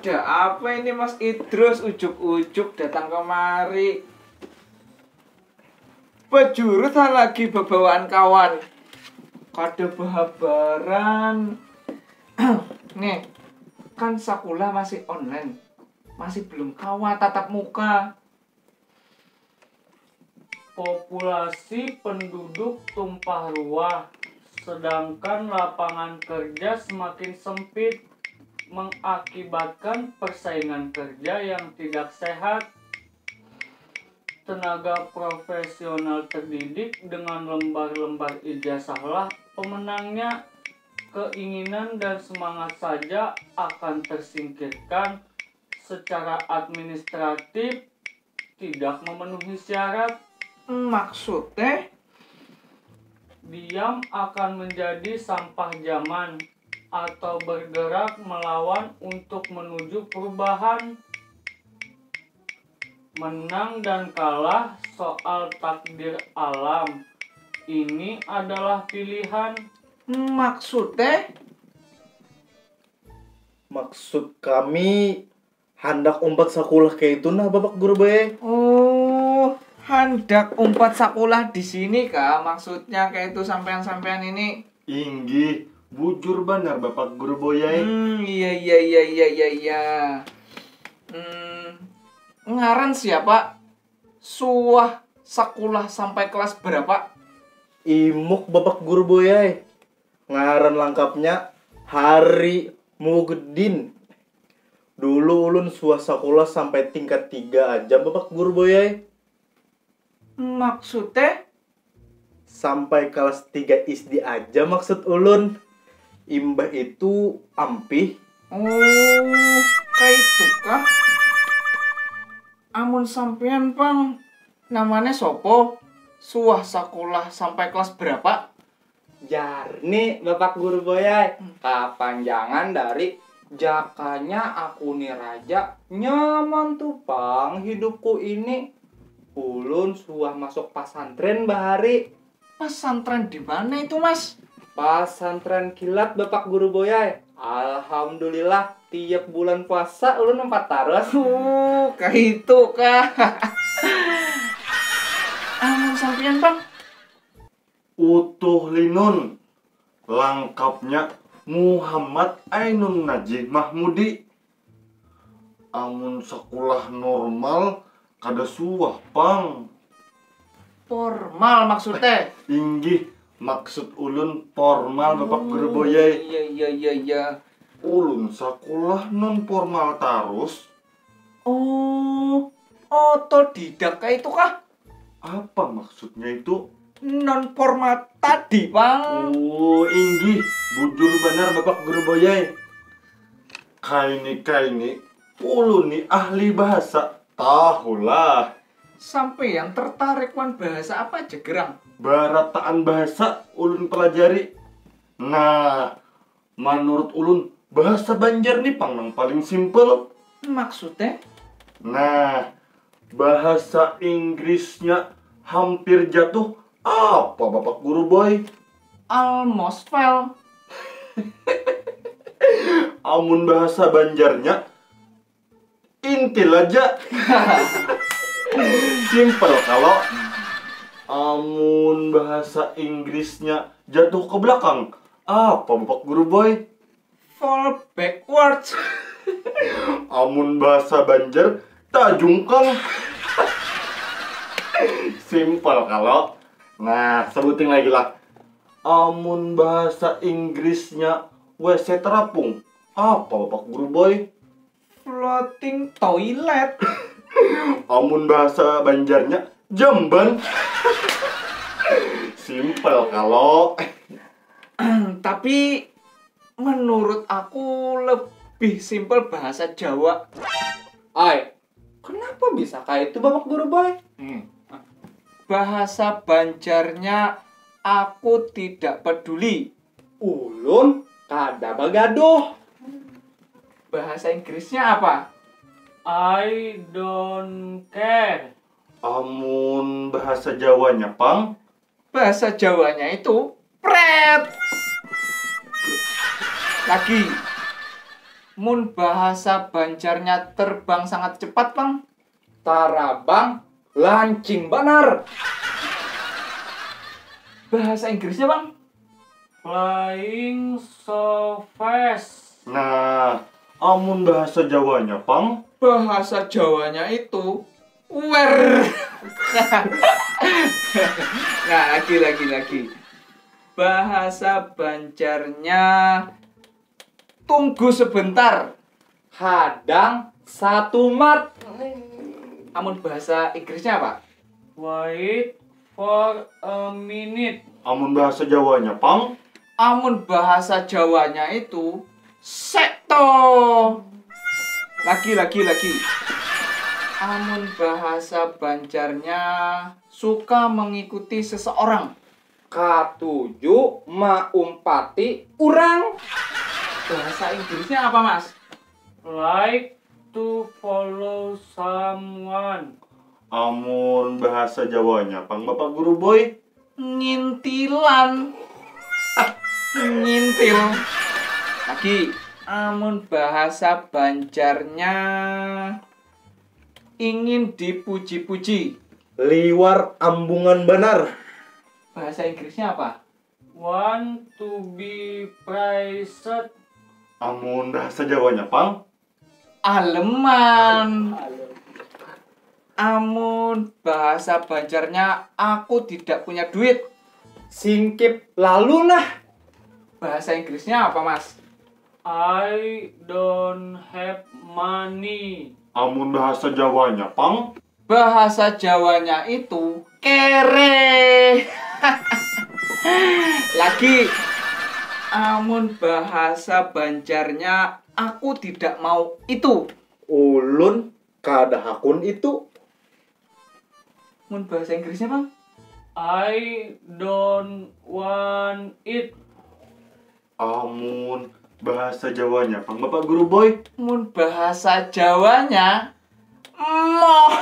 Ada apa ini Mas Idrus ujuk-ujuk datang kemari? Bejurut lagi bebawaan kawan. Kade bahabaran. Nih, kan sekolah masih online. Masih belum kawa tatap muka. Populasi penduduk tumpah ruah, sedangkan lapangan kerja semakin sempit, mengakibatkan persaingan kerja yang tidak sehat. Tenaga profesional terdidik dengan lembar-lembar ijazahlah pemenangnya. Keinginan dan semangat saja akan tersingkirkan. Secara administratif tidak memenuhi syarat. Maksudnya? Diam akan menjadi sampah zaman atau bergerak melawan untuk menuju perubahan. Menang dan kalah soal takdir alam. Ini adalah pilihan. Maksudnya? Maksud kami hendak umpat sekolah kayak itu nah Bapak Guru Boy. Oh, hendak umpat sekolah di sini kah? Maksudnya kayak itu sampean-sampean ini? Inggih, bujur benar Bapak Guru Boy. Iya. Ngaran siapa? Suah sekolah sampai kelas berapa? Imuk Bapak Guru Boy. Ngaran lengkapnya Hari Mugedin. Dulu ulun suah sekolah sampai tingkat 3 aja Bapak Guru Boy. Maksudnya? Sampai kelas 3 SD aja maksud ulun. Imbah itu ampih. Oh, kayak itu kah? Amun sampean Bang, namanya sopo? Suah sekolah sampai kelas berapa? Jarni Bapak Guru Boy. Kepanjangan dari Jakanya aku nih raja. Nyaman tuh Pang hidupku ini. Ulun suah masuk pesantren bahari. Pesantren di mana itu Mas? Pesantren kilat Bapak Guru Boy. Alhamdulillah tiap bulan puasa ulun 4 taros. Kayak itu kah? Amun sampean Bang? Utuh Linun. Lengkapnya Muhammad Ainun Najih Mahmudi. Amun sekolah normal kada suah Pang. Formal maksudnya? Inggih, maksud ulun formal Bapak Guru Boy. Iya. Ulun sekolah non formal tarus. Oh, otodidak kayak itu kah? Apa maksudnya itu? Non formal tadi Bang. Oh, inggih, bujur benar Bapak Guru Boy. Kaini, ulun nih ahli bahasa. Tahulah. Sampai yang tertarik wan bahasa apa aja gerang? Barataan bahasa ulun pelajari. Nah, menurut ulun bahasa Banjar nih Pang yang paling simpel. Maksudnya? Nah, bahasa Inggrisnya hampir jatuh. Apa Bapak Guru Boy? Almost fell. Amun bahasa Banjarnya intil aja. Simple kalau amun bahasa Inggrisnya jatuh ke belakang. Apa Bapak Guru Boy? Fall backwards. Amun bahasa Banjar tajungkang. Simple kalau. Nah, sebutin lagi lah. Amun bahasa Inggrisnya WC terapung. Apa Bapak Guru Boy? Floating toilet. Amun bahasa Banjarnya jamban. Simple kalau. Tapi menurut aku lebih simpel bahasa Jawa. Kenapa bisa kayak itu Bapak Guru Boy? Bahasa Banjarnya aku tidak peduli. Ulun kada bagaduh. Bahasa Inggrisnya apa? I don't care. Amun bahasa Jawanya Pang. Bahasa Jawanya itu pret. Lagi. Mun bahasa Banjarnya terbang sangat cepat, Bang. Tarabang lancing benar. Bahasa Inggrisnya, Bang. Flying so fast. Nah, amun bahasa Jawanya, Pang. Bahasa Jawanya itu wer. Nah, lagi. Bahasa Banjarnya tunggu sebentar. Hadang satu mat. Amun bahasa Inggrisnya apa? Wait for a minute. Amun bahasa Jawanya, Pang. Amun bahasa Jawanya itu sekto. Lagi. Amun bahasa Banjarnya suka mengikuti seseorang. K7 maumpati urang. Bahasa Inggrisnya apa, Mas? Like to follow someone. Amun bahasa Jawanya, Pang Bapak Guru Boy. Ngintilan. Ngintil. Lagi. Amun bahasa Banjarnya ingin dipuji-puji. Liwar ambungan benar. Bahasa Inggrisnya apa? Want to be praised. Amun bahasa Jawanya, Pang. Aleman. Amun bahasa Banjarnya aku tidak punya duit. Singkip lalu nah. Bahasa Inggrisnya apa, Mas? I don't have money. Amun bahasa Jawanya, Pang. Bahasa Jawanya itu kere. Lagi. Amun bahasa Banjarnya aku tidak mau itu. Ulun kada hakun itu. Mun bahasa Inggrisnya, Bang? I don't want it. Amun bahasa Jawanya, Pang Bapak Guru Boy. Mun bahasa Jawanya moh.